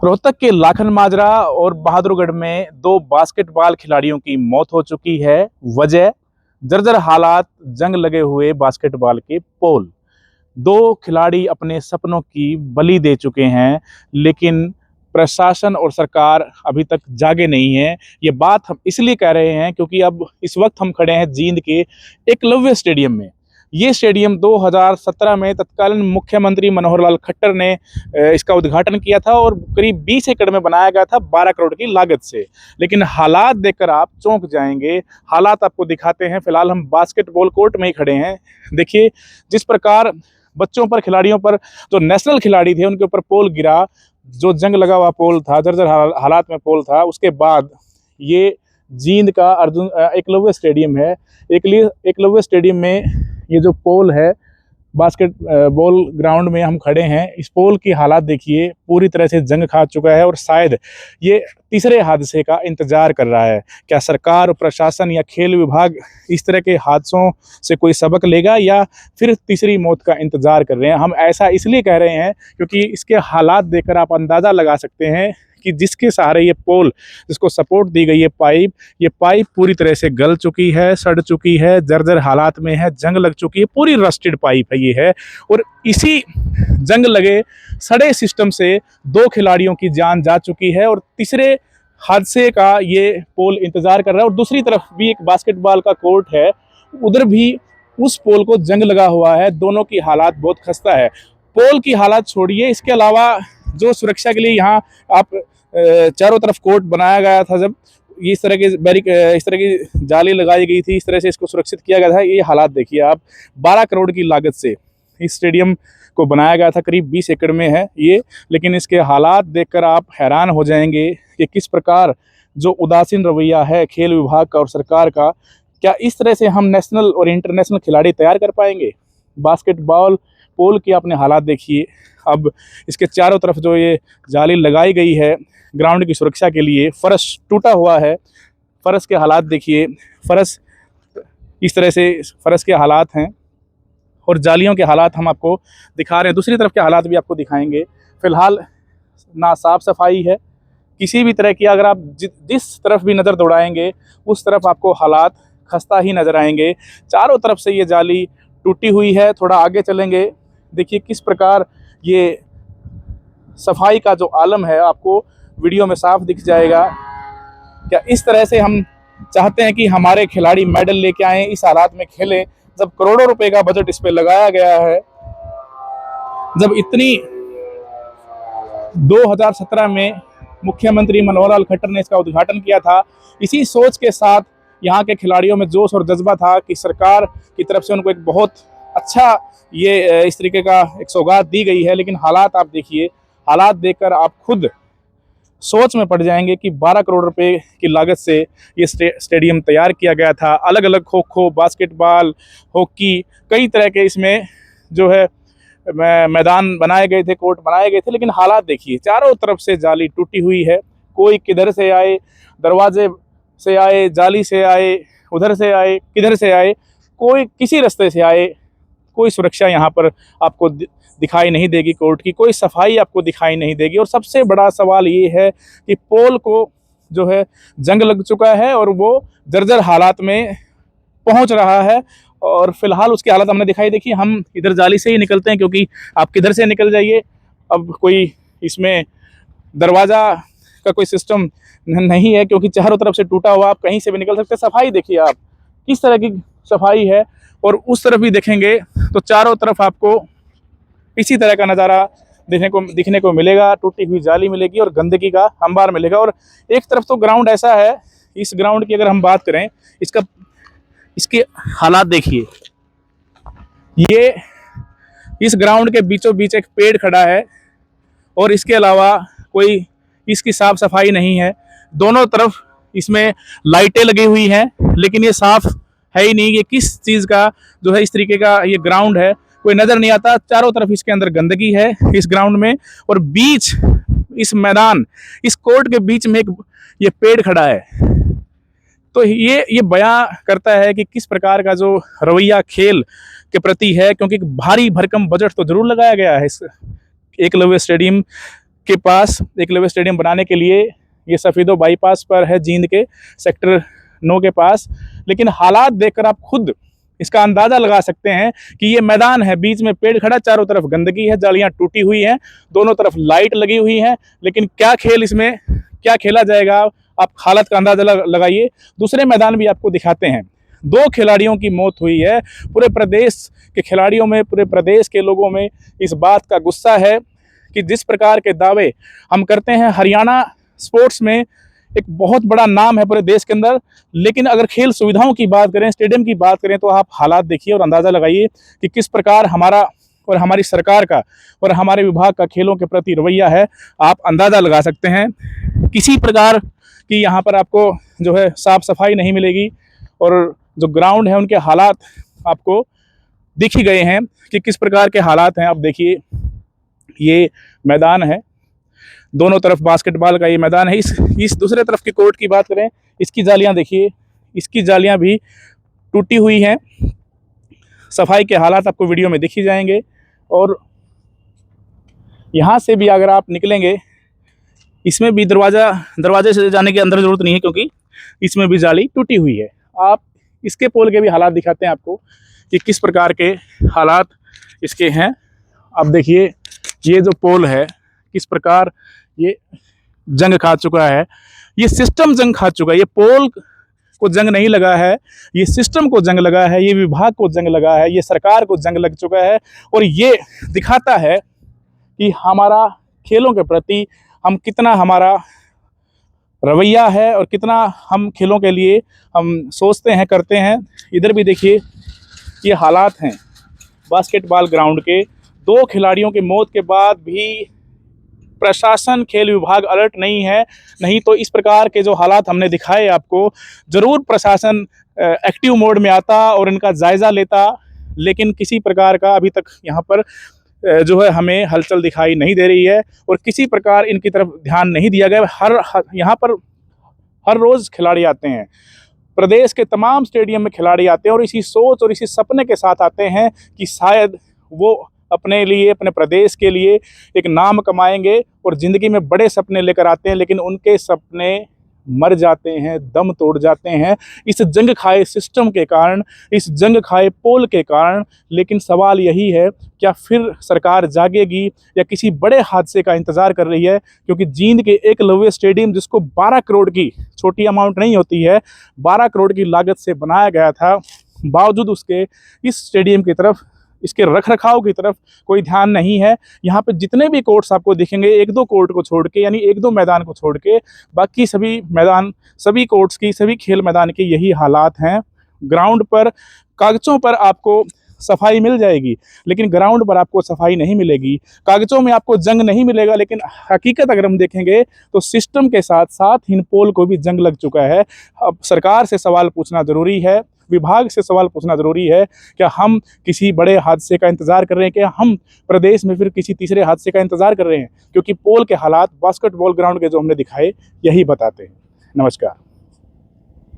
रोहतक के लाखन माजरा और बहादुरगढ़ में दो बास्केटबॉल खिलाड़ियों की मौत हो चुकी है। वजह जर्जर हालात, जंग लगे हुए बास्केटबॉल के पोल। दो खिलाड़ी अपने सपनों की बलि दे चुके हैं, लेकिन प्रशासन और सरकार अभी तक जागे नहीं है। ये बात हम इसलिए कह रहे हैं क्योंकि अब इस वक्त हम खड़े हैं जींद के एकलव्य स्टेडियम में। ये स्टेडियम 2017 में तत्कालीन मुख्यमंत्री मनोहर लाल खट्टर ने इसका उद्घाटन किया था और करीब 20 एकड़ में बनाया गया था 12 करोड़ की लागत से। लेकिन हालात देखकर आप चौंक जाएंगे। हालात आपको दिखाते हैं। फिलहाल हम बास्केटबॉल कोर्ट में ही खड़े हैं। देखिए जिस प्रकार बच्चों पर, खिलाड़ियों पर, जो नेशनल खिलाड़ी थे उनके ऊपर पोल गिरा, जो जंग लगा हुआ पोल था, जर्जर हालात में पोल था। उसके बाद ये जींद का अर्जुन एकलव्य स्टेडियम है। एकलव्य स्टेडियम में ये जो पोल है, बास्केट बॉल ग्राउंड में हम खड़े हैं। इस पोल की हालात देखिए, पूरी तरह से जंग खा चुका है और शायद ये तीसरे हादसे का इंतजार कर रहा है। क्या सरकार, प्रशासन या खेल विभाग इस तरह के हादसों से कोई सबक लेगा या फिर तीसरी मौत का इंतजार कर रहे हैं? हम ऐसा इसलिए कह रहे हैं क्योंकि इसके हालात देखकर आप अंदाज़ा लगा सकते हैं कि जिसके सहारे ये पोल, जिसको सपोर्ट दी गई है पाइप, ये पाइप पूरी तरह से गल चुकी है, सड़ चुकी है, जर्जर हालात में है, जंग लग चुकी है। पूरी रस्टेड पाइप है ये है। और इसी जंग लगे सड़े सिस्टम से दो खिलाड़ियों की जान जा चुकी है और तीसरे हादसे का ये पोल इंतजार कर रहा है। और दूसरी तरफ भी एक बास्केटबॉल का कोर्ट है, उधर भी उस पोल को जंग लगा हुआ है। दोनों की हालात बहुत खस्ता है। पोल की हालात छोड़िए, इसके अलावा जो सुरक्षा के लिए यहाँ आप चारों तरफ कोर्ट बनाया गया था, जब इस तरह की जाली लगाई गई थी, इस तरह से इसको सुरक्षित किया गया था। ये हालात देखिए आप। 12 करोड़ की लागत से इस स्टेडियम को बनाया गया था, करीब 20 एकड़ में है ये। लेकिन इसके हालात देखकर आप हैरान हो जाएंगे कि किस प्रकार जो उदासीन रवैया है खेल विभाग का और सरकार का। क्या इस तरह से हम नेशनल और इंटरनेशनल खिलाड़ी तैयार कर पाएंगे? बास्केटबॉल पोल की आपने हालात देखिए। अब इसके चारों तरफ जो ये जाली लगाई गई है ग्राउंड की सुरक्षा के लिए, फर्श टूटा हुआ है। फर्श के हालात देखिए। फर्श इस तरह से फर्श के हालात हैं और जालियों के हालात हम आपको दिखा रहे हैं। दूसरी तरफ के हालात भी आपको दिखाएंगे। फिलहाल ना साफ सफाई है किसी भी तरह की। अगर आप जिस तरफ भी नज़र दौड़ाएंगे उस तरफ आपको हालात खस्ता ही नज़र आएंगे। चारों तरफ से ये जाली टूटी हुई है। थोड़ा आगे चलेंगे, देखिए किस प्रकार ये सफाई का जो आलम है आपको वीडियो में साफ दिख जाएगा। क्या इस तरह से हम चाहते हैं कि हमारे खिलाड़ी मेडल लेके आए, इस हालात में खेलें, जब करोड़ों रुपए का बजट इस पे लगाया गया है? जब इतनी 2017 में मुख्यमंत्री मनोहर लाल खट्टर ने इसका उद्घाटन किया था, इसी सोच के साथ यहाँ के खिलाड़ियों में जोश और जज्बा था कि सरकार की तरफ से उनको एक बहुत अच्छा ये इस तरीके का एक सौगात दी गई है। लेकिन हालात आप देखिए। हालात देखकर आप खुद सोच में पड़ जाएंगे कि 12 करोड़ रुपए की लागत से ये स्टेडियम तैयार किया गया था। अलग अलग खो खो, बास्केटबॉल, हॉकी, कई तरह के इसमें जो है मैदान बनाए गए थे, कोर्ट बनाए गए थे। लेकिन हालात देखिए, चारों तरफ से जाली टूटी हुई है। कोई किधर से आए, दरवाजे से आए, जाली से आए, उधर से आए, किधर से आए, कोई किसी रास्ते से आए, कोई सुरक्षा यहाँ पर आपको दिखाई नहीं देगी। कोर्ट की कोई सफाई आपको दिखाई नहीं देगी। और सबसे बड़ा सवाल ये है कि पोल को जो है जंग लग चुका है और वो जर्जर हालात में पहुंच रहा है। और फिलहाल उसकी हालत हमने दिखाई। देखिए हम इधर जाली से ही निकलते हैं क्योंकि आप किधर से निकल जाइए, अब कोई इसमें दरवाज़ा का कोई सिस्टम नहीं है क्योंकि चारों तरफ से टूटा हुआ, आप कहीं से भी निकल सकते हैं। सफाई देखिए आप, किस तरह की सफाई है। और उस तरफ भी देखेंगे तो चारों तरफ आपको इसी तरह का नज़ारा दिखने को मिलेगा। टूटी हुई जाली मिलेगी और गंदगी का अंबार मिलेगा। और एक तरफ तो ग्राउंड ऐसा है, इस ग्राउंड की अगर हम बात करें, इसके हालात देखिए। ये इस ग्राउंड के बीचों बीच एक पेड़ खड़ा है और इसके अलावा कोई इसकी साफ सफाई नहीं है। दोनों तरफ इसमें लाइटें लगी हुई हैं लेकिन ये साफ है ही नहीं। ये किस चीज़ का जो है इस तरीके का ये ग्राउंड है, कोई नज़र नहीं आता। चारों तरफ इसके अंदर गंदगी है इस ग्राउंड में। और बीच इस मैदान, इस कोर्ट के बीच में एक ये पेड़ खड़ा है। तो ये बयां करता है कि किस प्रकार का जो रवैया खेल के प्रति है। क्योंकि भारी भरकम बजट तो जरूर लगाया गया है इस एकलव्य स्टेडियम के पास, एकलव्य स्टेडियम बनाने के लिए ये सफेदो बाईपास पर है, जींद के सेक्टर 9 के पास। लेकिन हालात देखकर आप खुद इसका अंदाजा लगा सकते हैं कि ये मैदान है, बीच में पेड़ खड़ा, चारों तरफ गंदगी है, जालियां टूटी हुई हैं, दोनों तरफ लाइट लगी हुई है, लेकिन क्या खेल इसमें क्या खेला जाएगा, आप हालत का अंदाजा लगाइए। दूसरे मैदान भी आपको दिखाते हैं। 2 खिलाड़ियों की मौत हुई है। पूरे प्रदेश के खिलाड़ियों में, पूरे प्रदेश के लोगों में इस बात का गुस्सा है कि जिस प्रकार के दावे हम करते हैं, हरियाणा स्पोर्ट्स में एक बहुत बड़ा नाम है पूरे देश के अंदर, लेकिन अगर खेल सुविधाओं की बात करें, स्टेडियम की बात करें, तो आप हालात देखिए और अंदाज़ा लगाइए कि किस प्रकार हमारा और हमारी सरकार का और हमारे विभाग का खेलों के प्रति रवैया है। आप अंदाज़ा लगा सकते हैं। किसी प्रकार की यहाँ पर आपको जो है साफ सफाई नहीं मिलेगी, और जो ग्राउंड है उनके हालात आपको दिख ही गए हैं कि किस प्रकार के हालात हैं। आप देखिए, ये मैदान है, दोनों तरफ बास्केटबॉल का ये मैदान है। इस दूसरे तरफ की कोर्ट की बात करें, इसकी जालियां देखिए, इसकी जालियां भी टूटी हुई हैं। सफाई के हालात आपको वीडियो में दिख ही जाएंगे। और यहाँ से भी अगर आप निकलेंगे, इसमें भी दरवाजे से जाने की अंदर ज़रूरत नहीं है, क्योंकि इसमें भी जाली टूटी हुई है। आप इसके पोल के भी हालात दिखाते हैं आपको कि किस प्रकार के हालात इसके हैं। आप देखिए, ये जो पोल है किस प्रकार ये जंग खा चुका है। ये सिस्टम जंग खा चुका है। ये पोल को जंग नहीं लगा है, ये सिस्टम को जंग लगा है, ये विभाग को जंग लगा है, ये सरकार को जंग लग चुका है। और ये दिखाता है कि हमारा खेलों के प्रति कितना हमारा रवैया है और कितना हम खेलों के लिए हम सोचते हैं, करते हैं। इधर भी देखिए, ये हालात हैं बास्केटबॉल ग्राउंड के। 2 खिलाड़ियों की मौत के बाद भी प्रशासन, खेल विभाग अलर्ट नहीं है। नहीं तो इस प्रकार के जो हालात हमने दिखाए आपको, ज़रूर प्रशासन एक्टिव मोड में आता और इनका जायज़ा लेता, लेकिन किसी प्रकार का अभी तक यहाँ पर जो है हमें हलचल दिखाई नहीं दे रही है, और किसी प्रकार इनकी तरफ ध्यान नहीं दिया गया। यहाँ पर हर रोज़ खिलाड़ी आते हैं, प्रदेश के तमाम स्टेडियम में खिलाड़ी आते हैं, और इसी सोच और इसी सपने के साथ आते हैं कि शायद वो अपने लिए, अपने प्रदेश के लिए एक नाम कमाएंगे, और ज़िंदगी में बड़े सपने लेकर आते हैं, लेकिन उनके सपने मर जाते हैं, दम तोड़ जाते हैं इस जंग खाए सिस्टम के कारण, इस जंग खाए पोल के कारण। लेकिन सवाल यही है, क्या फिर सरकार जागेगी या किसी बड़े हादसे का इंतज़ार कर रही है? क्योंकि जींद के एकलव्य स्टेडियम, जिसको 12 करोड़ की, छोटी अमाउंट नहीं होती है, 12 करोड़ की लागत से बनाया गया था, बावजूद उसके इस स्टेडियम की तरफ, इसके रखरखाव की तरफ कोई ध्यान नहीं है। यहाँ पे जितने भी कोर्ट्स आपको दिखेंगे, 1-2 कोर्ट को छोड़ के, यानी 1-2 मैदान को छोड़ के, बाकी सभी मैदान, सभी कोर्ट्स की, सभी खेल मैदान के यही हालात हैं। ग्राउंड पर कागज़ों पर आपको सफाई मिल जाएगी, लेकिन ग्राउंड पर आपको सफाई नहीं मिलेगी। कागज़ों में आपको जंग नहीं मिलेगा, लेकिन हकीकत अगर हम देखेंगे तो सिस्टम के साथ साथ इन पोल को भी जंग लग चुका है। अब सरकार से सवाल पूछना ज़रूरी है, विभाग से सवाल पूछना ज़रूरी है। क्या हम किसी बड़े हादसे का इंतज़ार कर रहे हैं? क्या हम प्रदेश में फिर किसी तीसरे हादसे का इंतज़ार कर रहे हैं? क्योंकि पोल के हालात बास्केटबॉल ग्राउंड के जो हमने दिखाए, यही बताते हैं। नमस्कार।